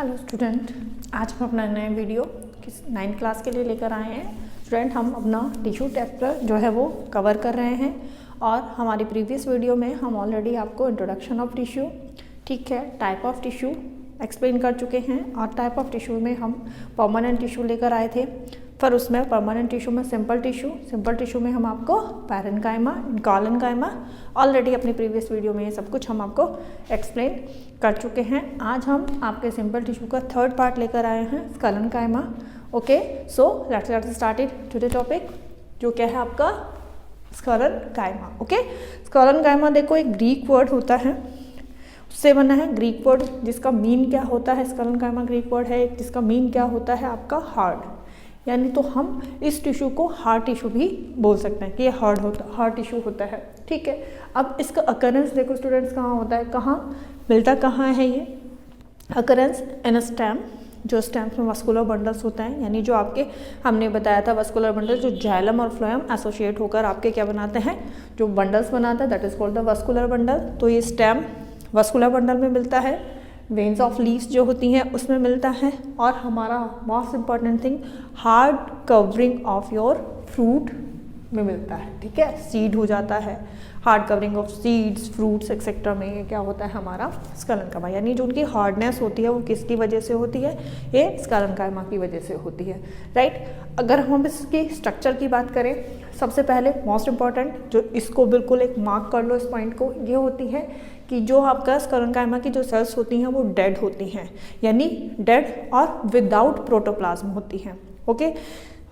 Hello student, आज हम अपना नया वीडियो 9th क्लास के लिए लेकर आए हैं। स्टूडेंट, हम अपना टिश्यू चैप्टर जो है वो कवर कर रहे हैं और हमारी प्रीवियस वीडियो में हम ऑलरेडी आपको इंट्रोडक्शन ऑफ टिश्यू, ठीक है, टाइप ऑफ टिश्यू एक्सप्लेन कर चुके हैं और टाइप ऑफ टिश्यू में हम परमानेंट टिश्यू लेकर आए थे। फिर उसमें परमानेंट टिश्यू में सिंपल टिश्यू में हम आपको पैरेन्काइमा, कॉलेन्काइमा ऑलरेडी अपनी प्रीवियस वीडियो में ये सब कुछ हम आपको एक्सप्लेन कर चुके हैं। आज हम आपके सिंपल टिश्यू का थर्ड पार्ट लेकर आए हैं, collenchyma. Okay, so let's start it today topic, जो क्या है आपका कॉलेन्काइमा। ओके, कॉलेन्काइमा देखो एक ग्रीक वर्ड होता है, उससे बना है ग्रीक वर्ड जिसका मीन क्या होता है। कॉलेन्काइमा ग्रीक वर्ड है जिसका मीन क्या होता है आपका हार्ड, यानी तो हम इस टिश्यू को हार्ड टिश्यू भी बोल सकते हैं कि ये हार्ड टिश्यू होता है, ठीक है। अब इसका अकरेंस देखो स्टूडेंट्स कहाँ होता है, कहाँ मिलता कहाँ है ये अकरेंस इन स्टेम, जो स्टेम्स में वस्कुलर बंडल्स होते हैं, यानी जो आपके हमने बताया था वस्कुलर बंडल जो जाइलम और फ्लोएम एसोसिएट होकर आपके क्या बनाते हैं, जो बंडल्स बनाता है, that is called the vascular bundle. तो ये स्टेम वस्कुलर बंडल में मिलता है, वेन्स ऑफ लीव्स जो होती हैं उसमें मिलता है, और हमारा most important thing hard covering of your fruit में मिलता है, ठीक है। सीड हो जाता है, hard covering of seeds, fruits etcetera में ये क्या होता है हमारा कॉलेन्काइमा, यानी जो उनकी हार्डनेस होती है वो किसकी वजह से होती है, ये कॉलेन्काइमा की वजह से होती है, राइट। अगर हम इसकी स्ट्रक्चर की बात करें, सबसे पहले मोस्ट इम्पॉर्टेंट जो इसको बिल्कुल एक मार्क कर लो इस पॉइंट को, ये होती है कि जो आपका कॉलेन्काइमा की जो सेल्स होती हैं वो डेड होती हैं, यानी डेड और विदाउट प्रोटोप्लाज्म होती हैं। ओके,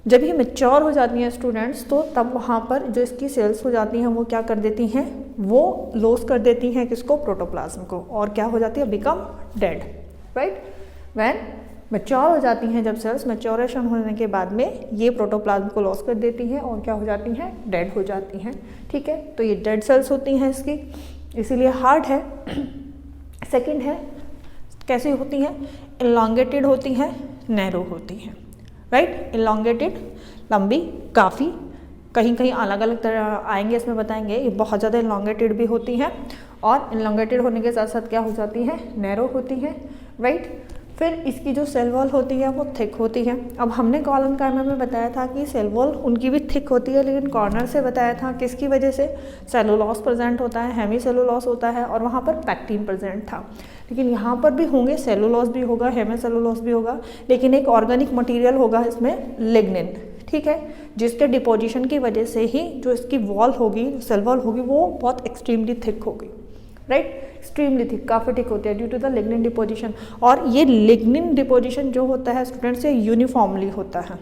जब ये मैच्योर हो जाती हैं स्टूडेंट्स, तो तब वहाँ पर जो इसकी सेल्स हो जाती हैं वो क्या कर देती हैं, वो लॉस कर देती हैं किसको, प्रोटोप्लाज्म को, और क्या हो जाती है, become dead, right. When mature हो जाती हैं, जब सेल्स मैच्योरेशन होने के बाद में ये प्रोटोप्लाज्म को लॉस कर देती हैं और क्या हो जाती हैं, डेड हो जाती हैं, ठीक है। तो ये डेड सेल्स होती हैं इसकी, इसीलिए हार्ड है। सेकंड है कैसी होती हैं, इलॉन्गेटेड होती हैं, नैरो होती हैं, राइट। इलॉन्गेटेड लंबी काफ़ी, कहीं कहीं अलग अलग तरह आएंगे इसमें बताएंगे, ये बहुत ज़्यादा इलॉन्गेटेड भी होती हैं, और इलॉन्गेटेड होने के साथ साथ क्या हो जाती है, नैरो होती हैं, राइट। फिर इसकी जो सेल वॉल होती है वो थिक होती है। अब हमने कॉलेन्काइमा में बताया था कि सेल वॉल उनकी भी थिक होती है, लेकिन कॉर्नर से बताया था किसकी वजह से, सेलुलोज प्रेजेंट होता है, हेमी सेलुलोज होता है, और वहाँ पर पैक्टीन प्रेजेंट था। लेकिन यहाँ पर भी होंगे, सेलुलोज भी होगा, हेमी सेलुलोज भी होगा, लेकिन एक ऑर्गेनिक मटीरियल होगा इसमें, लिग्निन, ठीक है, जिसके डिपोजिशन की वजह से ही जो इसकी वॉल होगी, सेल वॉल होगी, वो बहुत एक्सट्रीमली थिक होगी, राइट, एक्सट्रीमली थिक, काफ़ी थिक होती है due to the lignin deposition. और ये लिग्निन डिपोजिशन जो होता है स्टूडेंट्स, ये यूनिफॉर्मली होता है,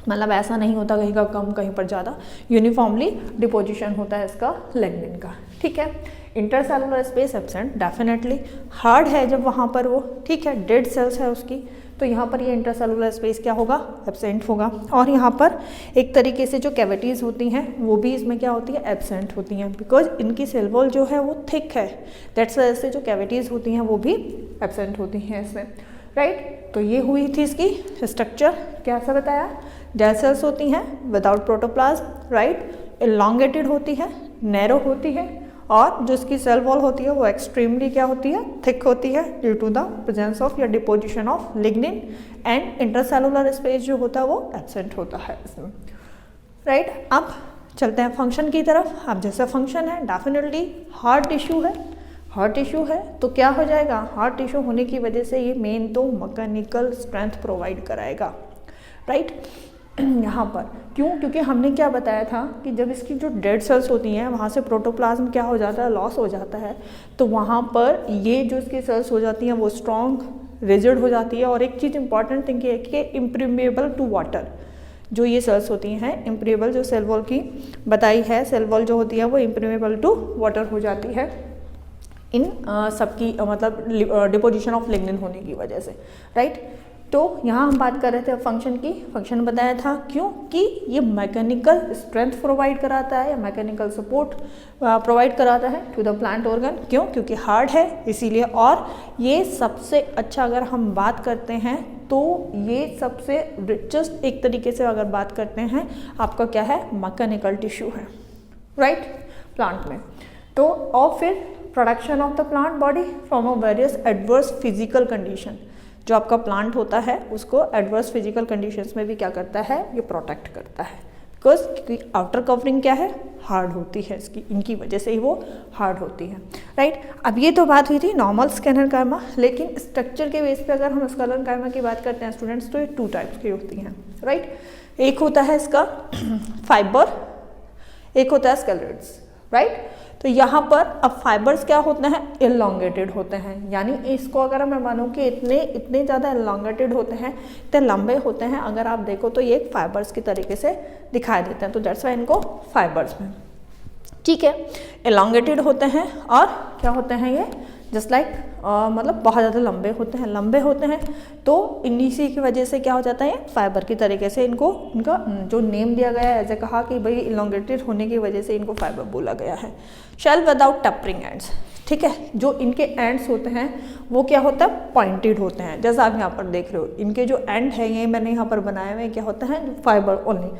मतलब ऐसा नहीं होता कहीं का कम कहीं पर ज़्यादा, यूनिफॉर्मली डिपोजिशन होता है इसका लिग्निन का, ठीक है। Intercellular space absent, definitely hard है जब वहाँ पर वो, ठीक है, डेड सेल्स है उसकी, तो यहाँ पर ये इंटरसेलुलर स्पेस क्या होगा, एब्सेंट होगा। और यहाँ पर एक तरीके से जो कैविटीज़ होती हैं वो भी इसमें क्या होती है, एब्सेंट होती हैं, बिकॉज इनकी सेल वॉल जो है वो थिक है, दैट्स वजह से जो कैविटीज़ होती हैं वो भी एब्सेंट होती हैं इसमें, राइट। तो ये हुई थी इसकी स्ट्रक्चर, कैसा बताया, डेड सेल्स होती हैं विदाउट प्रोटोप्लाज्म, राइट, इलॉन्गेटेड होती है, नैरो होती है, और जो इसकी सेल वॉल होती है वो एक्सट्रीमली क्या होती है, थिक होती है due to the presence of या deposition of lignin, and intercellular space जो होता है वो एब्सेंट होता है इसमें, राइट। अब चलते हैं फंक्शन की तरफ। अब जैसा फंक्शन है, डेफिनेटली हार्ड टिश्यू है, हार्ड टिश्यू है तो क्या हो जाएगा, हार्ड टिश्यू होने की वजह से ये मेन तो मैकेनिकल स्ट्रेंथ प्रोवाइड कराएगा, राइट। यहाँ पर क्यों, क्योंकि हमने क्या बताया था कि जब इसकी जो डेड सेल्स होती हैं वहाँ से प्रोटोप्लाज्म क्या हो जाता है, लॉस हो जाता है, तो वहाँ पर ये जो इसकी सेल्स हो जाती हैं वो स्ट्रॉन्ग रिजिड हो जाती है। और एक चीज़ इंपॉर्टेंट थिंग है कि इम्प्रीमेबल टू वाटर, जो ये सेल्स होती हैं इम्प्रीमेबल, जो सेल वॉल की बताई है, सेल वॉल जो होती है वो इम्प्रीमेबल टू वाटर हो जाती है इन सबकी मतलब डिपोजिशन ऑफ लिग्निन होने की वजह से, राइट। तो यहाँ हम बात कर रहे थे फंक्शन की, फंक्शन बताया था क्यों कि ये मैकेनिकल स्ट्रेंथ प्रोवाइड कराता है या मैकेनिकल सपोर्ट प्रोवाइड कराता है टू द प्लांट ऑर्गन, क्यों, क्योंकि हार्ड है इसीलिए। और ये सबसे अच्छा अगर हम बात करते हैं तो ये सबसे रिचेस्ट एक तरीके से अगर बात करते हैं आपका क्या है, मैकेनिकल टिश्यू है, राइट, प्लांट में। तो और फिर production of the plant body from a various adverse physical condition, जो आपका प्लांट होता है उसको एडवर्स फिजिकल कंडीशंस में भी क्या करता है, ये प्रोटेक्ट करता है। बिकॉज क्योंकि आउटर कवरिंग क्या है, हार्ड होती है इसकी, इनकी वजह से ही वो हार्ड होती है, राइट। अब ये तो बात हुई थी नॉर्मल स्केलेनकाइमा, लेकिन स्ट्रक्चर के बेस पे अगर हम स्केलेनकाइमा की बात करते हैं स्टूडेंट्स, तो ये 2 टाइप्स की होती हैं, राइट। एक होता है इसका फाइबर, एक होता है स्केलेट्स, राइट। तो यहाँ पर अब फाइबर्स क्या होते हैं, इलॉन्गेटेड होते हैं, यानी इसको अगर मैं मानूँ कि इतने ज़्यादा इलॉन्गेटेड होते हैं, इतने लंबे होते हैं, अगर आप देखो तो ये फाइबर्स की तरीके से दिखाई देते हैं, तो दैट्स व्हाई इनको फाइबर्स में, ठीक है, इलॉन्गेटेड होते हैं। और क्या होते हैं ये, जस्ट लाइक मतलब बहुत ज़्यादा लंबे होते हैं, तो इसी की वजह से क्या हो जाता है, फाइबर की तरीके से इनका जो नेम दिया गया है, ऐसे कहा कि भाई इलॉन्गेटेड होने की वजह से इनको फाइबर बोला गया है। शेल विदाउट टैपरिंग एंड्स, ठीक है, जो इनके एंड्स होते हैं वो क्या होता है, पॉइंटेड होते हैं, जैसा आप यहाँ पर देख रहे हो, इनके जो एंड है ये मैंने यहाँ पर बनाए हुए क्या होता है, फाइबर ओनली।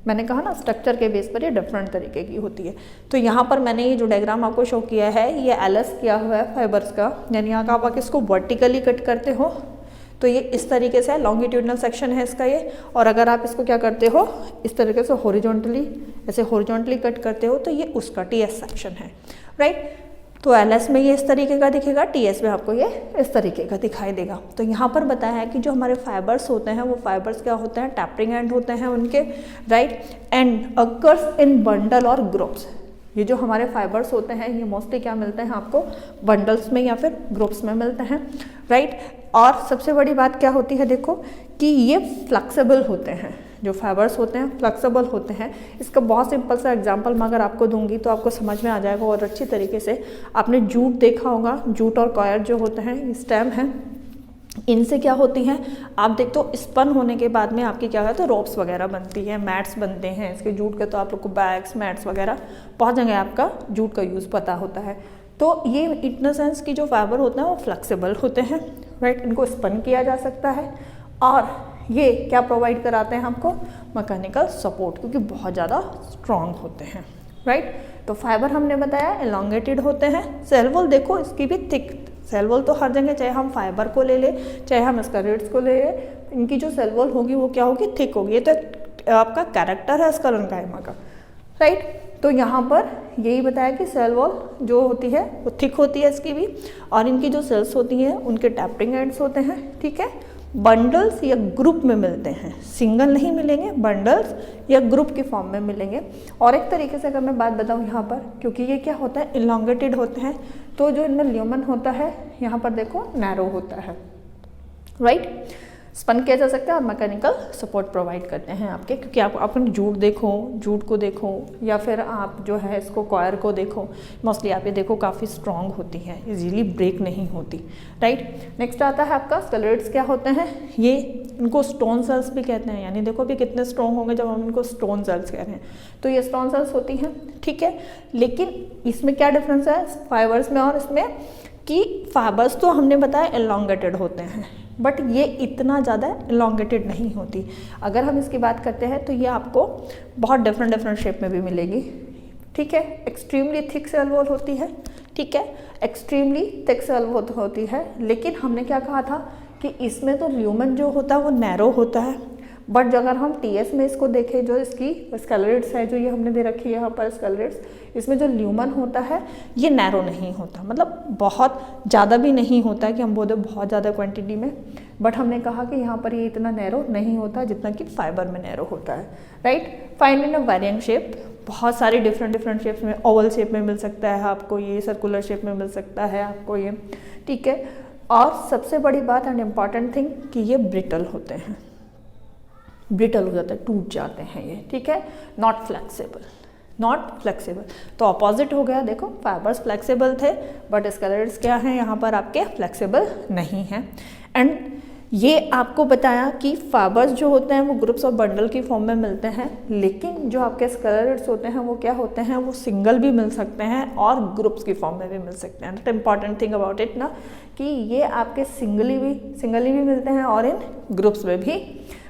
मैंने कहा ना स्ट्रक्चर के बेस पर ये डिफरेंट तरीके की होती है। तो यहाँ पर मैंने ये जो डायग्राम आपको शो किया है, ये एलएस किया हुआ है फाइबर्स का, यानी यहाँ का आप इसको वर्टिकली कट करते हो तो ये इस तरीके से लॉन्गिट्यूडनल सेक्शन है इसका ये, और अगर आप इसको क्या करते हो, इस तरीके से हॉरिजॉन्टली, ऐसे हॉरिजॉन्टली कट करते हो तो ये उसका टीएस सेक्शन है, राइट। तो एलएस में ये इस तरीके का दिखेगा, टीएस में आपको ये इस तरीके का दिखाई देगा। तो यहाँ पर बताया है कि जो हमारे फाइबर्स होते हैं वो फाइबर्स क्या होते हैं, टैपरिंग एंड होते हैं उनके, right, and occurs in bundle और ग्रुप्स। ये जो हमारे फाइबर्स होते हैं ये मोस्टली क्या मिलते हैं आपको, बंडल्स में या फिर ग्रुप्स में मिलते हैं, राइट। और सबसे बड़ी बात क्या होती है, देखो कि ये फ्लेक्सिबल होते हैं, जो फाइबर्स होते हैं फ्लेक्सिबल होते हैं। इसका बहुत सिंपल सा एग्जांपल मैं अगर आपको दूंगी तो आपको समझ में आ जाएगा और अच्छी तरीके से। आपने जूट देखा होगा, जूट और कॉयर जो होते हैं, ये स्टेम है, इनसे क्या होती हैं, आप देखते हो स्पन होने के बाद में आपकी क्या कहते हैं, रोप्स वगैरह बनती है, मैट्स बनते हैं इसके जूट के। तो आप लोग को बैग्स, मैट्स वगैरह बहुत जगह आपका जूट का यूज़ पता होता है। तो ये इन सेंस की जो फाइबर होते हैं वो फ्लेक्सिबल होते हैं, राइट, इनको स्पन किया जा सकता है। और ये क्या प्रोवाइड कराते हैं हमको, मैकेनिकल सपोर्ट, क्योंकि बहुत ज़्यादा स्ट्रॉन्ग होते हैं, राइट। तो फाइबर हमने बताया एलोंगेटेड होते हैं। सेल वॉल देखो इसकी भी थिक, सेल वॉल तो हर जगह, चाहे हम फाइबर को ले ले चाहे हम स्कलेट्स को ले ले, इनकी जो सेल वॉल होगी वो क्या होगी, थिक होगी। ये तो आपका कैरेक्टर है स्केलेनकाइमा का, राइट। तो यहाँ पर यही बताया कि सेल वॉल जो होती है वो थिक होती है इसकी भी, और इनकी जो सेल्स होती हैं उनके टैपरिंग एंड्स होते हैं, ठीक है। बंडल्स या ग्रुप में मिलते हैं, सिंगल नहीं मिलेंगे, बंडल्स या ग्रुप की फॉर्म में मिलेंगे। और एक तरीके से अगर मैं बात बताऊँ यहाँ पर, क्योंकि ये क्या होता है, इलॉन्गेटेड होते हैं, तो जो इनमें ल्यूमन होता है यहाँ पर देखो नैरो होता है, राइट। स्पन किया जा सकता है और मैकेनिकल सपोर्ट प्रोवाइड करते हैं आपके, क्योंकि आप अपने जूट को देखो या फिर आप जो है इसको कॉयर को देखो, मोस्टली आप ये देखो काफ़ी स्ट्रॉन्ग होती है, इजीली ब्रेक नहीं होती, राइट। नेक्स्ट आता है आपका स्केलेट्स। क्या होते हैं ये, इनको स्टोन सेल्स भी कहते हैं, यानी देखो अभी कितने स्ट्रॉन्ग होंगे जब हम इनको स्टोन सेल्स कह रहे हैं। तो ये स्टोन सेल्स होती हैं, ठीक है। लेकिन इसमें क्या डिफरेंस है फाइबर्स में और इसमें, कि फाइबर्स तो हमने बताया एलोंगेटेड होते हैं, बट ये इतना ज़्यादा एलोंगेटेड नहीं होती। अगर हम इसकी बात करते हैं तो ये आपको बहुत डिफरेंट शेप में भी मिलेगी, ठीक है। एक्सट्रीमली थिक सेल वॉल होती है, ठीक है, एक्सट्रीमली थिक सेल वॉल होती है। लेकिन हमने क्या कहा था कि इसमें तो ल्यूमन जो होता है वो नैरो होता है, बट अगर हम टीएस में इसको देखें, जो इसकी स्केलेट्स है, जो ये हमने दे रखी है यहाँ पर स्केलेट्स, इसमें जो ल्यूमन होता है ये नैरो नहीं होता, मतलब बहुत ज़्यादा भी नहीं होता कि हम बोले बहुत ज़्यादा क्वांटिटी में, बट हमने कहा कि यहाँ पर ये इतना नैरो नहीं होता जितना कि फाइबर में नैरो होता है, right. Find in a variant shape, बहुत सारी डिफरेंट शेप्स में, ओवल शेप में मिल सकता है आपको, ये सर्कुलर शेप में मिल सकता है आपको ये, ठीक है। और सबसे बड़ी बात एंड इम्पॉर्टेंट थिंग कि ये ब्रिटल होते हैं, ब्रिटल हो जाता है, टूट जाते हैं ये, ठीक है। नॉट फ्लेक्सिबल, तो अपोजिट हो गया। देखो फाइबर्स फ्लेक्सिबल थे, बट स्केलेट्स क्या हैं यहाँ पर आपके फ्लेक्सिबल नहीं हैं। एंड ये आपको बताया कि फाइबर्स जो होते हैं वो ग्रुप्स और बंडल की फॉर्म में मिलते हैं, लेकिन जो आपके स्केलेट्स होते हैं वो क्या होते हैं, वो सिंगल भी मिल सकते हैं और ग्रुप्स की फॉर्म में भी मिल सकते हैं। That important thing about it ना, कि ये आपके सिंगली भी मिलते हैं और इन ग्रुप्स में भी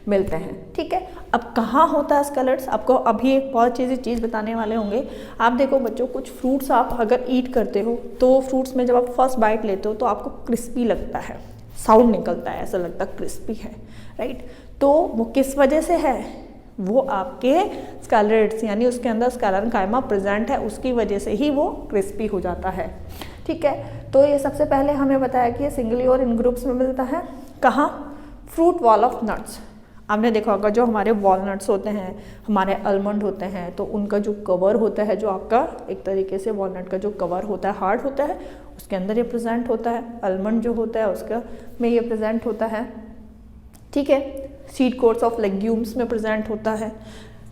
मिलते हैं, ठीक है। अब कहाँ होता है स्केलेट्स, आपको अभी एक बहुत चीज़ बताने वाले होंगे। आप देखो बच्चों, कुछ फ्रूट्स आप अगर ईट करते हो तो फ्रूट्स में जब आप फर्स्ट बाइट लेते हो तो आपको क्रिस्पी लगता है, साउंड निकलता है, ऐसा लगता है क्रिस्पी है, राइट। तो वो किस वजह से है, वो आपके स्कैलरेट्स यानी उसके अंदर स्क्लेरेन्काइमा प्रेजेंट है, उसकी वजह से ही वो क्रिस्पी हो जाता है, ठीक है। तो ये सबसे पहले हमें बताया कि ये सिंगली और इन ग्रुप्स में मिलता है, कहाँ, फ्रूट वॉल ऑफ नट्स। आपने देखा होगा जो हमारे वॉलनट्स होते हैं, हमारे आलमंड होते हैं, तो उनका जो कवर होता है, जो आपका एक तरीके से वॉलनट का जो कवर होता है हार्ड होता है, उसके अंदर ये प्रेजेंट होता है। आलमंड जो होता है उसका में ये प्रेजेंट होता है, ठीक है। सीड कोट्स ऑफ लेग्यूम्स में प्रेजेंट होता है,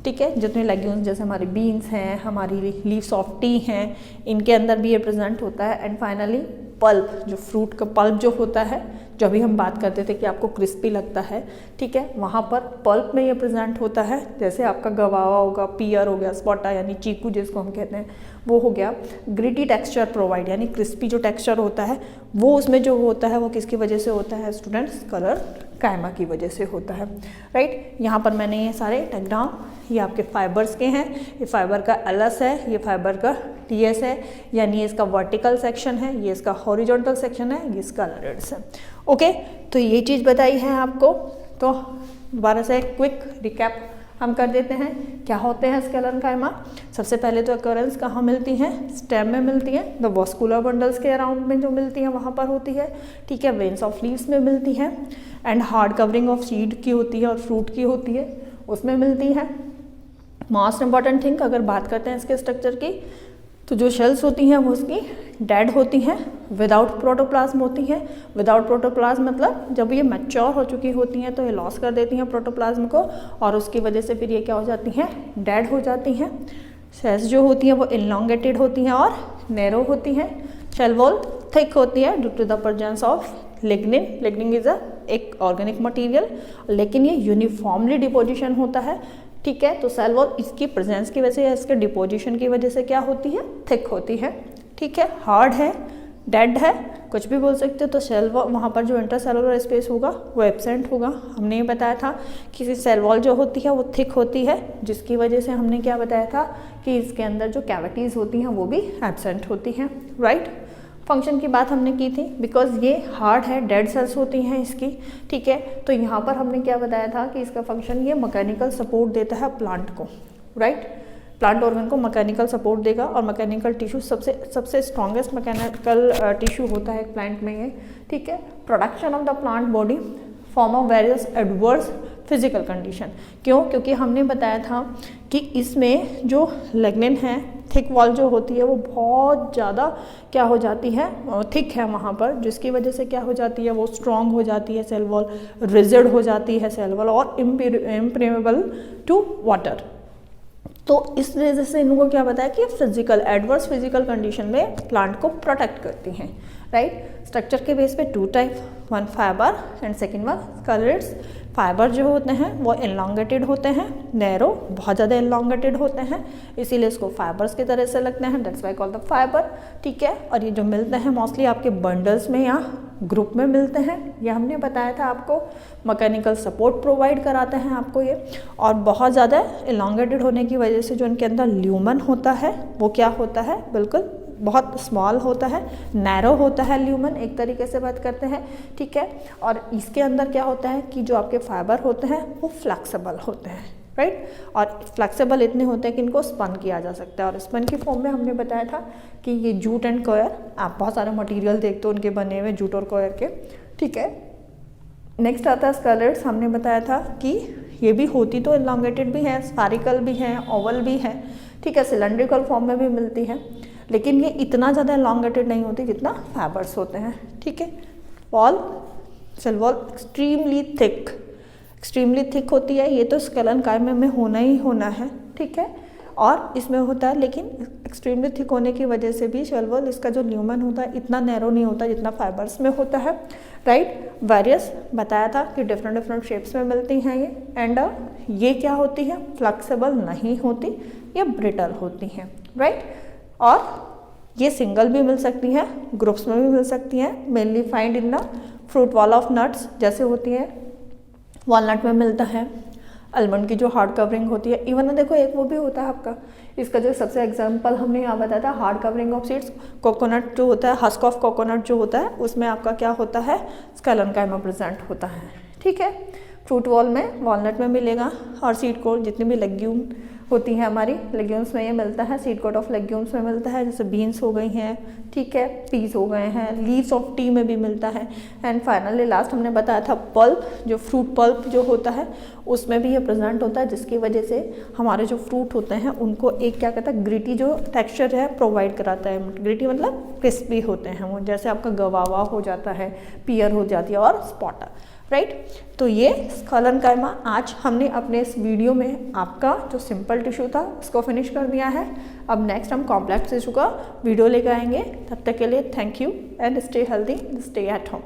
ठीक है। जितने लेग्यूम्स जैसे हमारी बीन्स हैं, हमारी लीव्स ऑफ टी हैं, इनके अंदर भी ये प्रेजेंट होता है। एंड फाइनली पल्प, जो फ्रूट का पल्प जो होता है, जो अभी हम बात करते थे कि आपको क्रिस्पी लगता है, ठीक है, वहाँ पर पल्प में ये प्रेजेंट होता है। जैसे आपका गवावा होगा, पियर हो गया, स्पॉटा यानी चीकू जिसको हम कहते हैं, वो हो गया। ग्रिटी टेक्सचर प्रोवाइड यानी क्रिस्पी जो टेक्सचर होता है वो उसमें जो होता है वो किसकी वजह से होता है स्टूडेंट्स, स्क्लेरेन्काइमा की वजह से होता है, राइट। यहाँ पर मैंने ये सारे डायग्राम, ये आपके फाइबर्स के हैं, ये फाइबर का एलएस है, ये फाइबर का टीएस है, यानी इसका वर्टिकल सेक्शन है, ये इसका हॉरिजॉन्टल सेक्शन है, ये इसका स्क्लेरेट्स है, ओके। तो ये चीज़ बताई है आपको। तो दोबारा से क्विक रिकैप हम कर देते हैं, क्या होते हैं स्क्लेरेन्काइमा। सबसे पहले तो अकरेंस कहाँ मिलती हैं, स्टेम में मिलती हैं, द वॉस्कुलर बंडल्स के अराउंड में जो मिलती हैं वहाँ पर होती है, ठीक है। वेन्स ऑफ लीव्स में मिलती हैं, and hard covering of seed की होती है और फ्रूट की होती है, उसमें मिलती है। मोस्ट इंपॉर्टेंट थिंग अगर बात करते हैं इसके स्ट्रक्चर की, तो जो शेल्स होती हैं वो उसकी डेड होती हैं, विदाउट प्रोटोप्लाज्म होती हैं। विदाउट प्रोटोप्लाज्म मतलब जब ये मैच्योर हो चुकी होती हैं तो ये लॉस कर देती हैं प्रोटोप्लाज्म को, और उसकी वजह से फिर ये क्या हो जाती हैं, डेड हो जाती हैं। शेल्स जो होती हैं वो इलॉन्गेटेड होती हैं और नैरो होती हैं। शेल वॉल थिक होती है due to the presence of lignin. Lignin is एक ऑर्गेनिक मटीरियल, लेकिन ये यूनिफॉर्मली डिपोजिशन होता है, ठीक है। तो सेल वॉल इसकी प्रेजेंस की वजह से या इसके डिपोजिशन की वजह से क्या होती है, थिक होती है, ठीक है। हार्ड है, डेड है, कुछ भी बोल सकते हो। तो सेल वॉल वहाँ पर जो इंटरसेलुलर स्पेस होगा वो एब्सेंट होगा। हमने ये बताया था कि सेल वॉल जो होती है वो थिक होती है, जिसकी वजह से हमने क्या बताया था कि इसके अंदर जो कैविटीज़ होती हैं वो भी एब्सेंट होती हैं, राइट। फंक्शन की बात हमने की थी, बिकॉज ये हार्ड है, डेड सेल्स होती हैं इसकी, ठीक है। तो यहाँ पर हमने क्या बताया था कि इसका फंक्शन ये मैकेनिकल सपोर्ट देता है प्लांट को, राइट। प्लांट ऑर्गन को मैकेनिकल सपोर्ट देगा, और मैकेनिकल टिश्यू सबसे स्ट्रॉन्गेस्ट मैकेनिकल टिश्यू होता है प्लांट में ये, ठीक है। Production of the plant body form of various adverse physical condition. क्यों? क्योंकि हमने बताया था कि इसमें जो लिग्निन है, थिक वॉल जो होती है वो बहुत ज़्यादा क्या हो जाती है, थिक है वहाँ पर, जिसकी वजह से क्या हो जाती है, वो स्ट्रॉन्ग हो जाती है सेल वॉल, रिजिड हो जाती है सेल वॉल, और इम्परमेबल टू वाटर। तो इस वजह से इनको क्या बताया कि फिजिकल एडवर्स फिजिकल कंडीशन में प्लांट को प्रोटेक्ट करती हैं, राइट। स्ट्रक्चर के बेस पे 2 type, one fibre and second one sclereids. Fibre जो होते हैं वो इलॉन्गेटेड होते हैं, नैरो, बहुत ज़्यादा इलॉन्गेटेड होते हैं, इसीलिए इसको फाइबर्स की तरह से लगते हैं, that's why called the fibre, ठीक है। और ये जो मिलते हैं मोस्टली आपके बंडल्स में या ग्रुप में मिलते हैं, ये हमने बताया था आपको, मैकेनिकल सपोर्ट प्रोवाइड कराते हैं आपको ये, और बहुत ज़्यादा इलॉन्गेटेड होने की वजह से जो इनके अंदर ल्यूमन होता है वो क्या होता है, बिल्कुल बहुत स्मॉल होता है, नैरो होता है ल्यूमन, एक तरीके से बात करते हैं, ठीक है। और इसके अंदर क्या होता है कि जो आपके फाइबर होते हैं वो फ्लेक्सिबल होते हैं, राइट। और फ्लेक्सिबल इतने होते हैं कि इनको स्पन किया जा सकता है, और स्पन की फॉर्म में हमने बताया था कि ये जूट एंड कॉयर, आप बहुत सारे मटीरियल देखते हो उनके बने हुए जूट और कॉयर के, ठीक है। नेक्स्ट आता है स्क्लेरेट्स। हमने बताया था कि ये भी होती तो इलॉन्गेटेड भी है, स्फेरिकल भी है, ओवल भी है, ठीक है, सिलेंड्रिकल फॉर्म में भी मिलती है, लेकिन ये इतना ज़्यादा इलॉन्गेटेड नहीं होती जितना फाइबर्स होते हैं, ठीक है। Wall, cell wall extremely thick होती है, ये तो स्क्लेरेन्काइमा में होना ही होना है, ठीक है, और इसमें होता है, लेकिन एक्सट्रीमली थिक होने की वजह से भी सेल वॉल, इसका जो ल्यूमन होता है इतना नैरो नहीं होता जितना फाइबर्स में होता है, राइट। वेरियस बताया था कि डिफरेंट शेप्स में मिलती हैं ये, एंड ये क्या होती है, फ्लेक्सिबल नहीं होती, ये ब्रिटल होती हैं, राइट। और ये सिंगल भी मिल सकती हैं, ग्रुप्स में भी मिल सकती हैं, mainly find in the fruit wall of nuts, जैसे होती है वॉलनट में मिलता है, आलमंड की जो हार्ड कवरिंग होती है। इवन देखो एक वो भी होता है आपका, इसका जो सबसे एग्जांपल हमने यहाँ बताया था hard covering of seeds, coconut जो होता है, हस्क ऑफ कोकोनट जो होता है उसमें आपका क्या होता है, स्केलेनकाइमा प्रेजेंट होता है। ठीक है, फ्रूट वॉल में वॉलनट में मिलेगा, और सीड कोट जितनी भी लेग्यूम होती हैं हमारी, लेग्यूम्स में ये मिलता है, सीड कोट ऑफ लेग्यूम्स में मिलता है, जैसे बीन्स हो गई हैं, ठीक है, पीस हो गए हैं, लीव्स ऑफ टी में भी मिलता है। एंड फाइनली लास्ट हमने बताया था पल्प, जो फ्रूट पल्प जो होता है उसमें भी ये प्रेजेंट होता है, जिसकी वजह से हमारे जो फ्रूट होते हैं उनको एक क्या कहता है, ग्रिटी जो टेक्सचर है प्रोवाइड कराता है। ग्रिटी मतलब क्रिस्पी होते हैं वो, जैसे आपका गवावा हो जाता है, पियर हो जाती है और स्पॉटा, राइट। तो ये स्केलेनकाइमा आज हमने अपने इस वीडियो में आपका जो सिंपल टिश्यू था उसको फिनिश कर दिया है। अब नेक्स्ट हम कॉम्प्लेक्स टिश्यू का वीडियो लेकर आएंगे। तब तक के लिए thank you and stay healthy, stay at home.